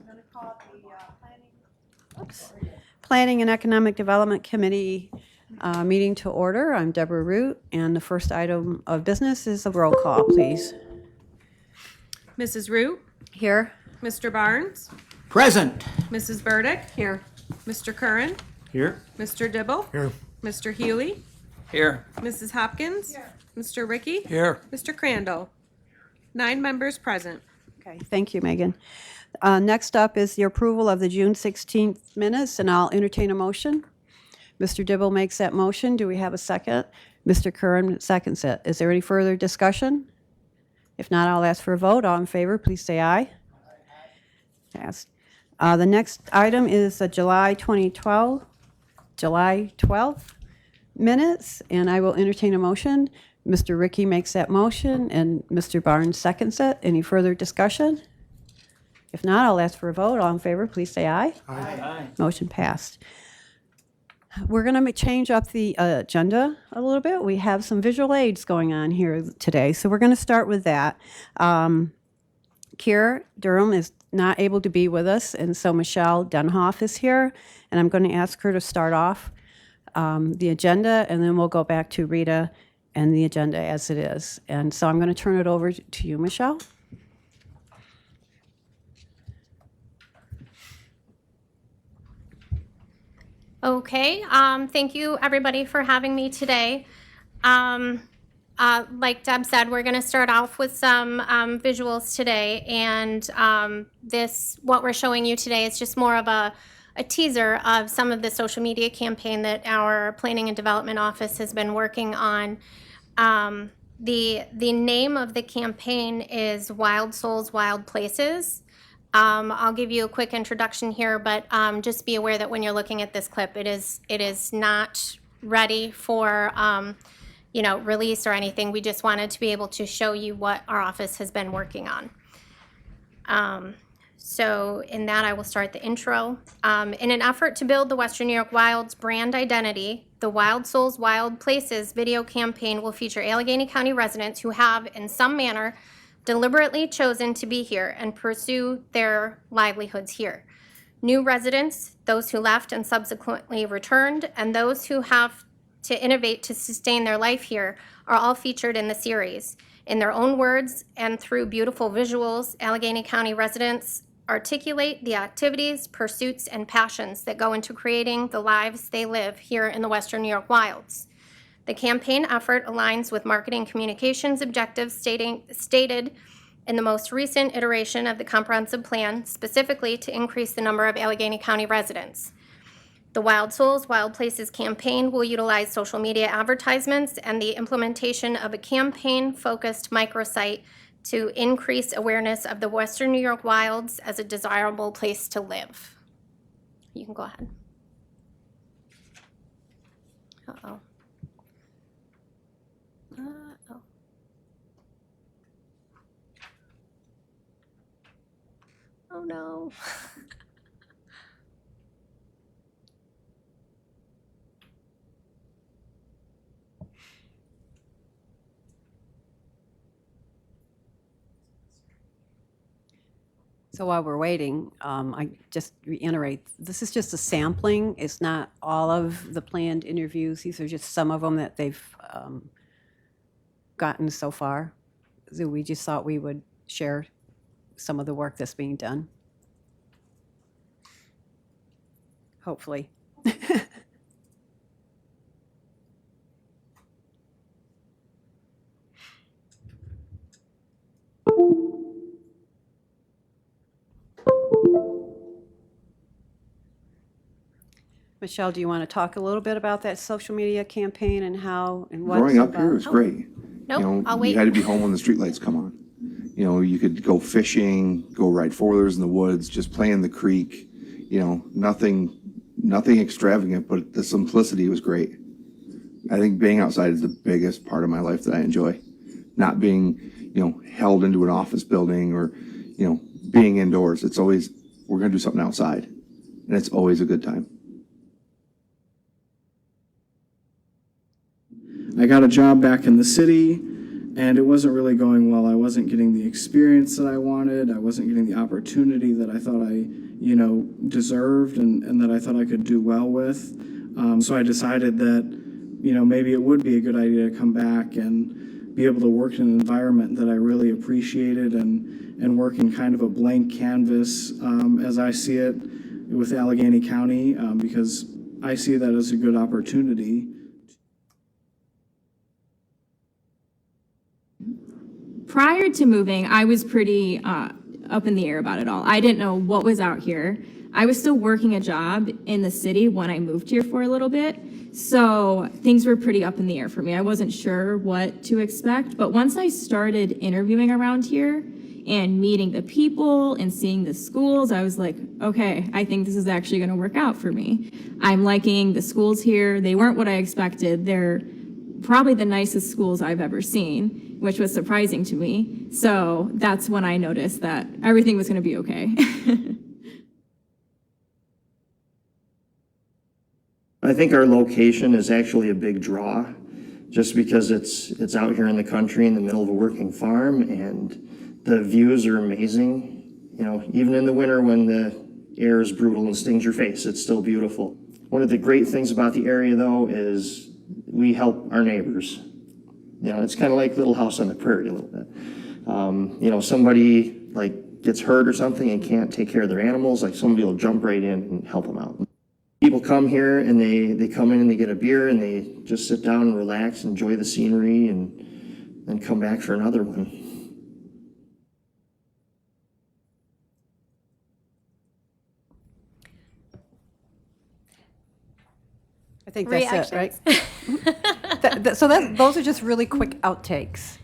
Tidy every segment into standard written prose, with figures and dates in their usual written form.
going to call the Planning and Economic Development Committee meeting to order. I'm Deborah Root, and the first item of business is a roll call, please. Mrs. Root, Here. Mr. Barnes, Present. Mrs. Burdick, Here. Mr. Curran, Here. Mr. Dibble, Here. Mr. Hewley, Here. Mrs. Hopkins, Mr. Ricky, Here. Mr. Crandall. 9 members present. Okay, thank you, Megan. Next up is the approval of the June 16th minutes, and I'll entertain a motion. Mr. Dibble makes that motion. Do we have a second? Mr. Curran seconds it. Is there any further discussion? If not, I'll ask for a vote. All in favor, please say aye. Passed. The next item is the July 12th minutes, and I will entertain a motion. Mr. Ricky makes that motion, and Mr. Barnes seconds it. Any further discussion? If not, I'll ask for a vote. All in favor, please say aye. Aye. Motion passed. We're going to change up the agenda a little bit. We have some visual aids going on here today, so we're going to start with that. Kiera Durham is not able to be with us, and so Michelle Denhoff is here, and I'm going to ask her to start off the agenda, and then we'll go back to Rita and the agenda as it is. And so I'm going to turn it over to you, Michelle. Okay, thank you everybody for having me today. Like Deb said, we're going to start off with some visuals today, and what we're showing you today is just more of a teaser of some of the social media campaign that our Planning and Development Office has been working on. The name of the campaign is Wild Souls, Wild Places. I'll give you a quick introduction here, but just be aware that when you're looking at this clip, it is not ready for release or anything. We just wanted to be able to show you what our office has been working on. So in that, I will start the intro. In an effort to build the Western New York Wilds brand identity, the Wild Souls, Wild Places video campaign will feature Allegheny County residents who have, in some manner, deliberately chosen to be here and pursue their livelihoods here. New residents, those who left and subsequently returned, and those who have to innovate to sustain their life here are all featured in the series. In their own words and through beautiful visuals, Allegheny County residents articulate the activities, pursuits, and passions that go into creating the lives they live here in the Western New York Wilds. The campaign effort aligns with marketing communications objectives stated in the most recent iteration of the comprehensive plan, specifically to increase the number of Allegheny County residents. The Wild Souls, Wild Places campaign will utilize social media advertisements and the implementation of a campaign-focused microsite to increase awareness of the Western New York Wilds as a desirable place to live. You can go ahead. Uh-oh. Oh no. So while we're waiting, I just reiterate, this is just a sampling. It's not all of the planned interviews. These are just some of them that they've gotten so far. So we just thought we would share some of the work that's being done. Hopefully. Michelle, do you want to talk a little bit about that social media campaign and how and what? Growing up here was great. Nope, I'll wait. You had to be home when the streetlights come on. You could go fishing, go ride four-wheelers in the woods, just play in the creek. Nothing extravagant, but the simplicity was great. I think being outside is the biggest part of my life that I enjoy. Not being, held into an office building or, being indoors. It's always, we're going to do something outside. And it's always a good time. I got a job back in the city, and it wasn't really going well. I wasn't getting the experience that I wanted. I wasn't getting the opportunity that I thought I, deserved and that I thought I could do well with. So I decided that, maybe it would be a good idea to come back and be able to work in an environment that I really appreciated and work in kind of a blank canvas as I see it with Allegheny County, because I see that as a good opportunity. Prior to moving, I was pretty up in the air about it all. I didn't know what was out here. I was still working a job in the city when I moved here for a little bit, so things were pretty up in the air for me. I wasn't sure what to expect, but once I started interviewing around here and meeting the people and seeing the schools, I was like, okay, I think this is actually going to work out for me. I'm liking the schools here. They weren't what I expected. They're probably the nicest schools I've ever seen, which was surprising to me. So that's when I noticed that everything was going to be okay. I think our location is actually a big draw, just because it's out here in the country in the middle of a working farm, and the views are amazing. Even in the winter when the air is brutal and stings your face, it's still beautiful. One of the great things about the area, though, is we help our neighbors. It's kind of like Little House on the Prairie a little bit. Somebody gets hurt or something and can't take care of their animals, somebody will jump right in and help them out. People come here and they come in and they get a beer and they just sit down and relax, enjoy the scenery, and then come back for another one. I think that's it, Reactions. right? So those are just really quick outtakes.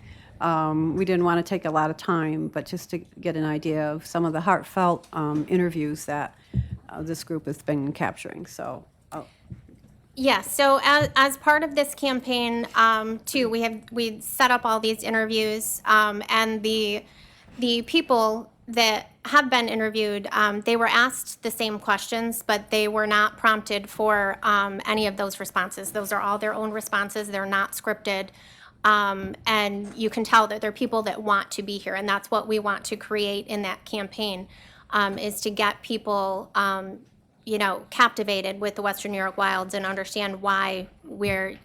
We didn't want to take a lot of time, but just to get an idea of some of the heartfelt interviews that this group has been capturing. So, Yes, so as part of this campaign, too, we set up all these interviews, and the people that have been interviewed, they were asked the same questions, but they were not prompted for any of those responses. Those are all their own responses. They're not scripted. And you can tell that they're people that want to be here, and that's what we want to create in that campaign, is to get people captivated with the Western New York Wilds and understand why we're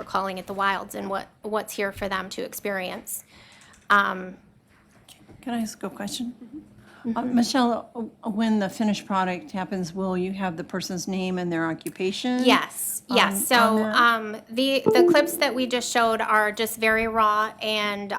calling it the Wilds and what's here for them to experience. Can I ask a question? Michelle, when the finished product happens, will you have the person's name and their occupation? Yes, yes. So the clips that we just showed are just very raw and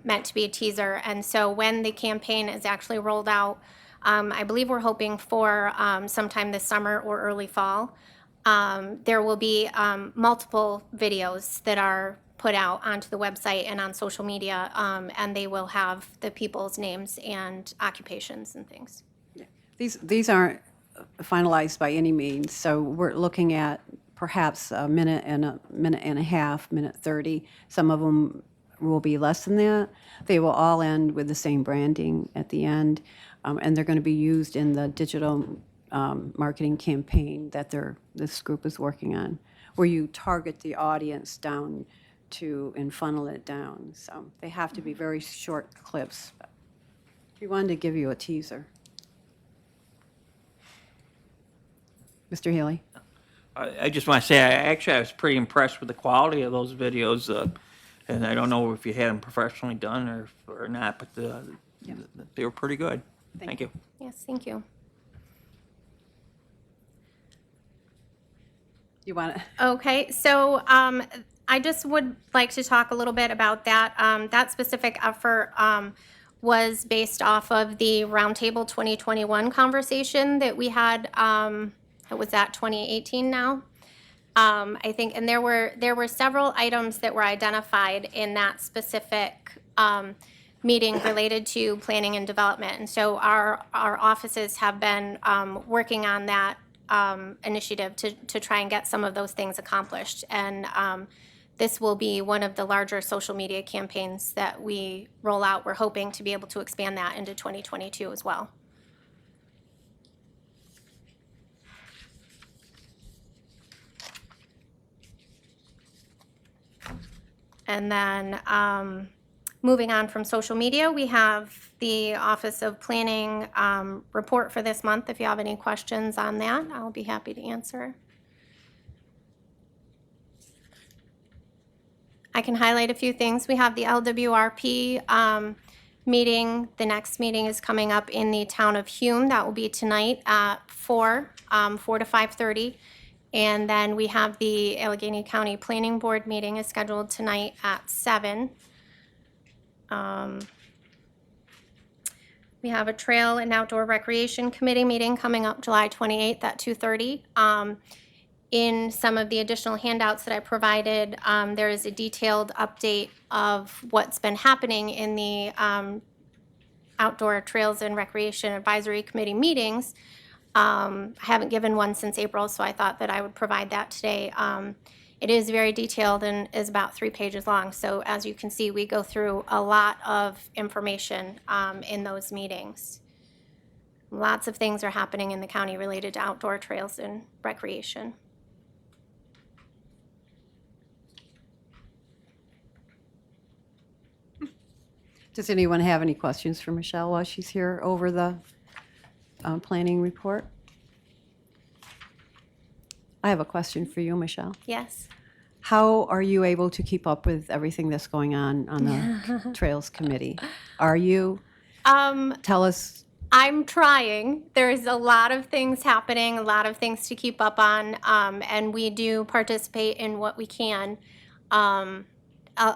meant to be a teaser. And so when the campaign is actually rolled out, I believe we're hoping for sometime this summer or early fall, there will be multiple videos that are put out onto the website and on social media, and they will have the people's names and occupations and things. these aren't finalized by any means, so we're looking at perhaps a minute and a half, minute 30. Some of them will be less than that. They will all end with the same branding at the end, and they're going to be used in the digital marketing campaign that this group is working on, where you target the audience down to and funnel it down. So they have to be very short clips. We wanted to give you a teaser. Mr. Healy? I just want to say, I was pretty impressed with the quality of those videos, and I don't know if you had them professionally done or not, but they were pretty good. Thank you. Yes, thank you. You want to? Okay, so I just would like to talk a little bit about that. That specific effort was based off of the Roundtable 2021 conversation that we had. It was at 2018 now, I think, and there were several items that were identified in that specific meeting related to planning and development. And so our offices have been working on that initiative to try and get some of those things accomplished. And this will be one of the larger social media campaigns that we roll out. We're hoping to be able to expand that into 2022 as well. And then Moving on from social media, we have the Office of Planning report for this month. If you have any questions on that, I'll be happy to answer. I can highlight a few things. We have the LWRP meeting. The next meeting is coming up in the town of Hume. That will be tonight at 4 to 5:30. And then we have the Allegheny County Planning Board meeting is scheduled tonight at 7. We have a Trail and Outdoor Recreation Committee meeting coming up July 28th at 2:30. In some of the additional handouts that I provided, there is a detailed update of what's been happening in the Outdoor Trails and Recreation Advisory Committee meetings. I haven't given one since April, so I thought that I would provide that today. It is very detailed and is about 3 pages long. So as you can see, we go through a lot of information in those meetings. Lots of things are happening in the county related to outdoor trails and recreation. Does anyone have any questions for Michelle while she's here over the planning report? I have a question for you, Michelle. Yes. How are you able to keep up with everything that's going on the Trails Committee? Are you? Tell us. I'm trying. There's a lot of things happening, a lot of things to keep up on, and we do participate in what we can. A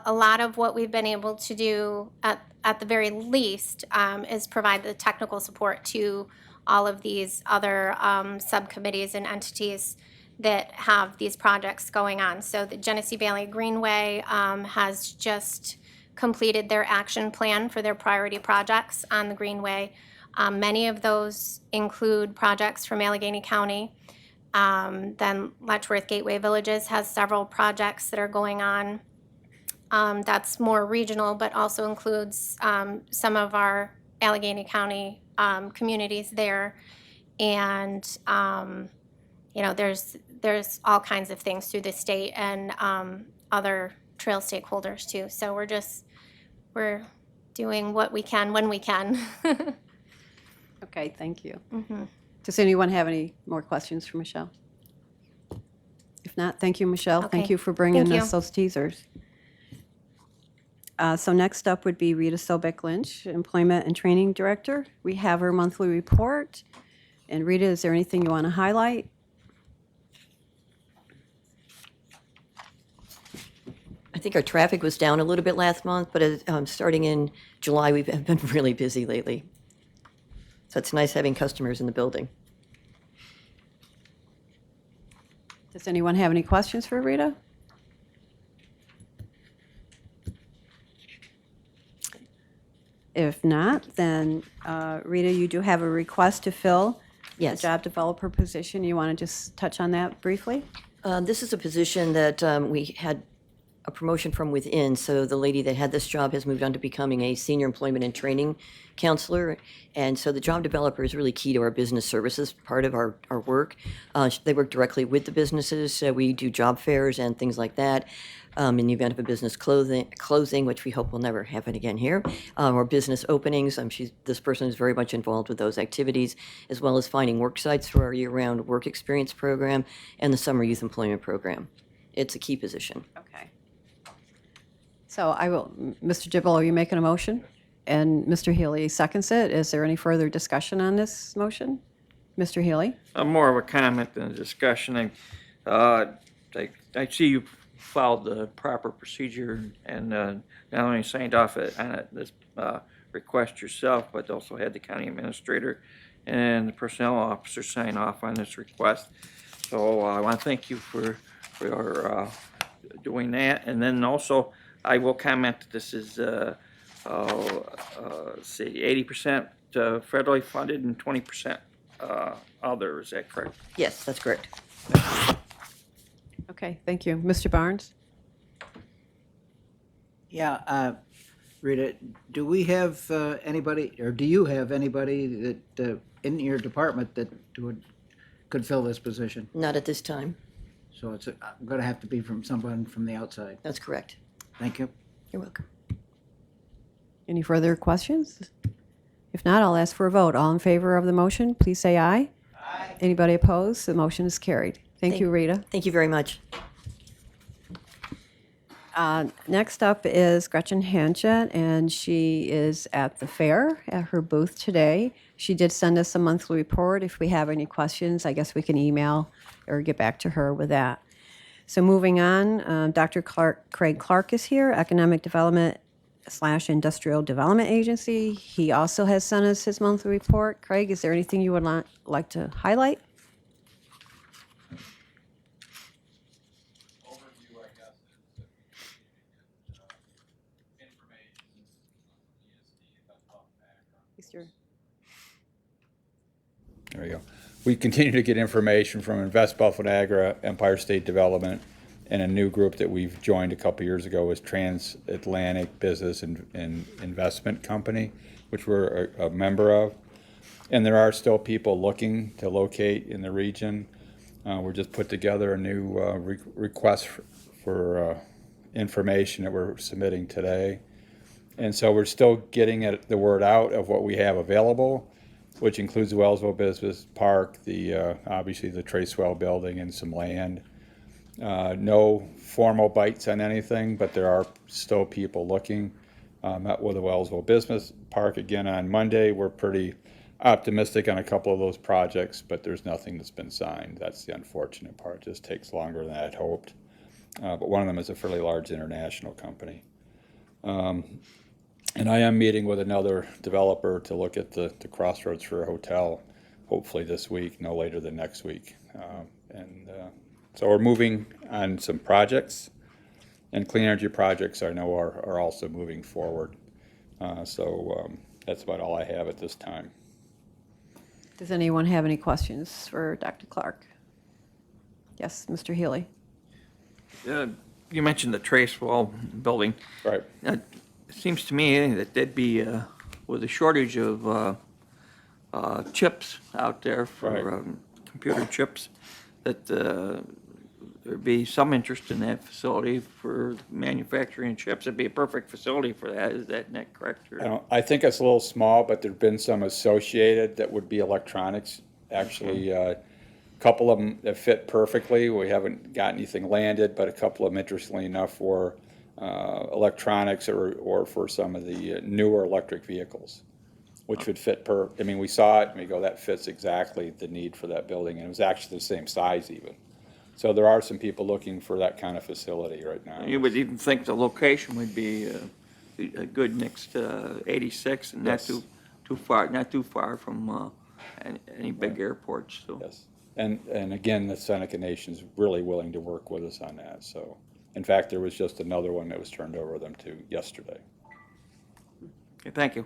lot of what we've been able to do at the very least is provide the technical support to all of these other subcommittees and entities that have these projects going on. So the Genesee Valley Greenway has just completed their action plan for their priority projects on the Greenway. Many of those include projects from Allegheny County. Then Letchworth Gateway Villages has several projects that are going on. That's more regional, but also includes some of our Allegheny County communities there. And, there's all kinds of things through the state and other trail stakeholders too. So we're doing what we can when we can. Okay, thank you. Does anyone have any more questions for Michelle? If not, thank you, Michelle. Thank Okay. you for bringing Thank you. us those teasers. So next up would be Rita Selbeck Lynch, Employment and Training Director. We have her monthly report. And Rita, is there anything you want to highlight? I think our traffic was down a little bit last month, but starting in July, we've been really busy lately. So it's nice having customers in the building. Does anyone have any questions for Rita? If not, then Rita, you do have a request to fill Yes. the job developer position. You want to just touch on that briefly? This is a position that we had a promotion from within. So the lady that had this job has moved on to becoming a senior employment and training counselor. And so the job developer is really key to our business services part of our work. They work directly with the businesses. So we do job fairs and things like that. In the event of a business closing, which we hope will never happen again here, or business openings. This person is very much involved with those activities, as well as finding work sites for our year-round work experience program and the summer youth employment program. It's a key position. Okay. So I will, Mr. Dibble, are you making a motion? And Mr. Healy seconds it. Is there any further discussion on this motion? Mr. Healy? More of a comment than a discussion. I see you followed the proper procedure and not only signed off on this request yourself, but also had the county administrator and the personnel officer sign off on this request. So I want to thank you for doing that. And then also, I will comment that this is 80% federally funded and 20% other. Is that correct? Yes, that's correct. Okay, thank you. Mr. Barnes? Yeah, Rita, do we have anybody, or do you have anybody that in your department that could fill this position? Not at this time. So it's going to have to be from someone from the outside. That's correct. Thank you. You're welcome. Any further questions? If not, I'll ask for a vote. All in favor of the motion, please say aye. Aye. Anybody opposed? The motion is carried. Thank you, Rita. Thank you very much. Next up is Gretchen Hanchett, and she is at the fair at her booth today. She did send us a monthly report. If we have any questions, I guess we can email or get back to her with that. So moving on, Dr. Craig Clark is here, Economic Development / Industrial Development Agency. He also has sent us his monthly report. Craig, is there anything you would like to highlight? There we go. We continue to get information from Invest Buffalo Niagara, Empire State Development, and a new group that we've joined a couple years ago is Transatlantic Business and Investment Company, which we're a member of. And there are still people looking to locate in the region. We just put together a new request for information that we're submitting today. And so we're still getting the word out of what we have available, which includes the Wellsville Business Park, obviously the Tracewell building and some land. No formal bites on anything, but there are still people looking. Met with the Wellsville Business Park again on Monday. We're pretty optimistic on a couple of those projects, but there's nothing that's been signed. That's the unfortunate part. It just takes longer than I'd hoped. But one of them is a fairly large international company. And I am meeting with another developer to look at the crossroads for a hotel, hopefully this week, no later than next week. So we're moving on some projects, and clean energy projects I know are also moving forward. So that's about all I have at this time. Does anyone have any questions for Dr. Clark? Yes, Mr. Healy. You mentioned the Tracewell building. Right. It seems to me that there'd be, with a shortage of chips out there for Right. Computer chips, that there'd be some interest in that facility for manufacturing chips. It'd be a perfect facility for that. Is that not correct? Or? I think it's a little small, but there've been some associated that would be electronics. Actually, a couple of them that fit perfectly. We haven't got anything landed, but a couple of them, interestingly enough, for electronics or for some of the newer electric vehicles, which would fit I mean, we saw it and we go, that fits exactly the need for that building. And it was actually the same size even. So there are some people looking for that kind of facility right now. You would even think the location would be a good next to 86 and Yes. not too far from any big airports. So. Yes. And again, the Seneca Nation's really willing to work with us on that. So, in fact, there was just another one that was turned over to them to yesterday. Okay, thank you.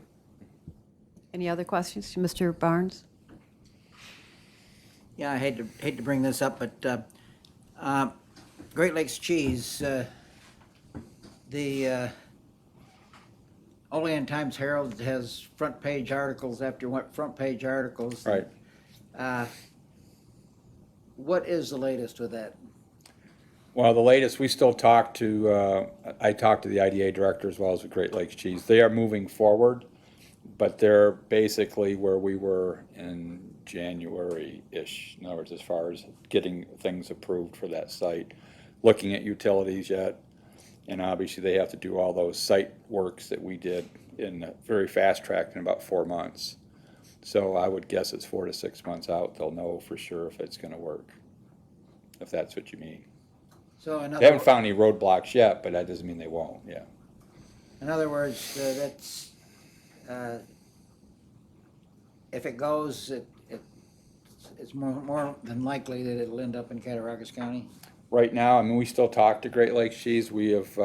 Any other questions to Mr. Barnes? Yeah, I hate to bring this up, but Great Lakes Cheese, the Olean Times Herald has front page articles after front page articles. Right. What is the latest with that? Well, the latest, we still talk to, I talked to the IDA director as well as the Great Lakes Cheese. They are moving forward, but they're basically where we were in January-ish. In other words, as far as getting things approved for that site, looking at utilities yet, and obviously they have to do all those site works that we did in very fast track in about 4 months. So I would guess it's 4 to 6 months out. They'll know for sure if it's going to work, if that's what you mean. So They haven't found any roadblocks yet, but that doesn't mean they won't, yeah. in other words, that's if it goes, it's more than likely that it'll end up in Cattaraugus County. Right now, I mean, we still talk to Great Lakes Cheese. We have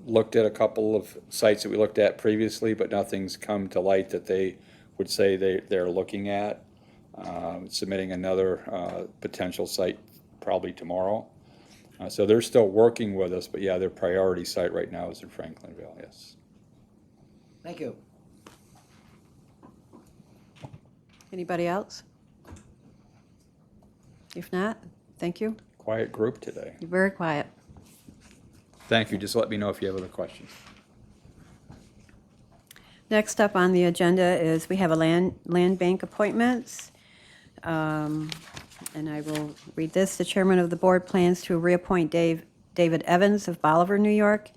looked at a couple of sites that we looked at previously, but nothing's come to light that they would say they're looking at. Submitting another potential site probably tomorrow. So they're still working with us, but yeah, their priority site right now is in Franklinville, yes. Thank you. Anybody else? If not, thank you. Quiet group today. You're very quiet. Thank you. Just let me know if you have other questions. Next up on the agenda is we have a land bank appointments. And I will read this. The chairman of the board plans to reappoint David Evans of Bolivar, New York,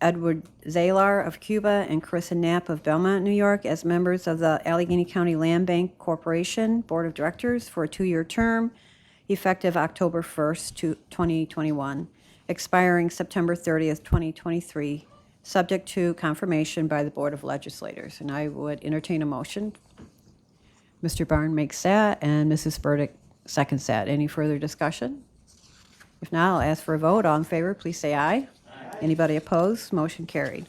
Edward Zalar of Cuba, and Carissa Knapp of Belmont, New York, as members of the Allegheny County Land Bank Corporation Board of Directors for a 2-year term, effective October 1st, 2021, expiring September 30th, 2023, subject to confirmation by the Board of Legislators. And I would entertain a motion. Mr. Barn makes that, and Mrs. Burdick seconds that. Any further discussion? If not, I'll ask for a vote. All in favor, please say aye. Anybody opposed? Motion carried.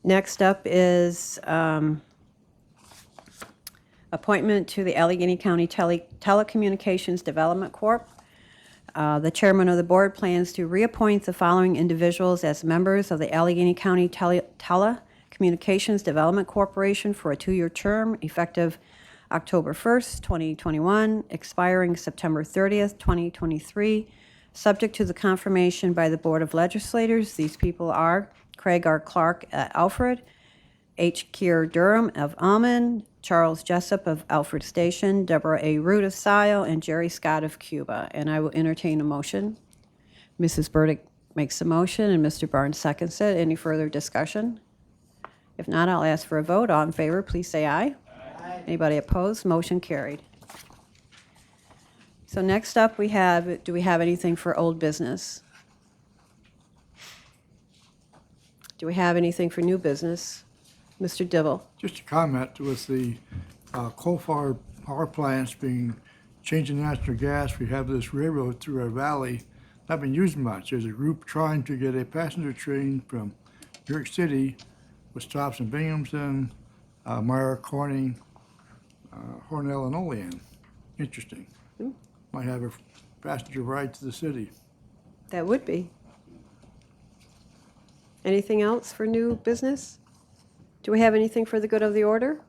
Next up is appointment to the Allegheny County Telecommunications Development Corp. The chairman of the board plans to reappoint the following individuals as members of the Allegheny County Telecommunications Development Corporation for a 2-year term, effective October 1st, 2021, expiring September 30th, 2023, subject to the confirmation by the Board of Legislators. These people are Craig R. Clark at Alfred, H. Keir Durham of Almond, Charles Jessup of Alfred Station, Deborah A. Root of Scio, and Jerry Scott of Cuba. And I will entertain a motion. Mrs. Burdick makes a motion, and Mr. Barnes seconds it. Any further discussion? If not, I'll ask for a vote. All in favor, please say aye. Aye. Anybody opposed? Motion carried. So next up, do we have anything for old business? Do we have anything for new business? Mr. Dibble. Just a comment with the coal-fired power plants changing natural gas. We have this railroad through our valley, not been used much. There's a group trying to get a passenger train from New York City with stops in Binghamton, Meyer, Corning, Hornell, and Olean. Interesting. Might have a passenger ride to the city. That would be. Anything else for new business? Do we have anything for the good of the order?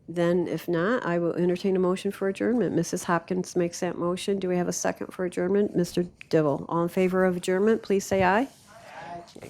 Then if not, I will entertain a motion for adjournment. Mrs. Hopkins makes that motion. Do we have a second for adjournment? Mr. Dibble. All in favor of adjournment, please say aye. Aye.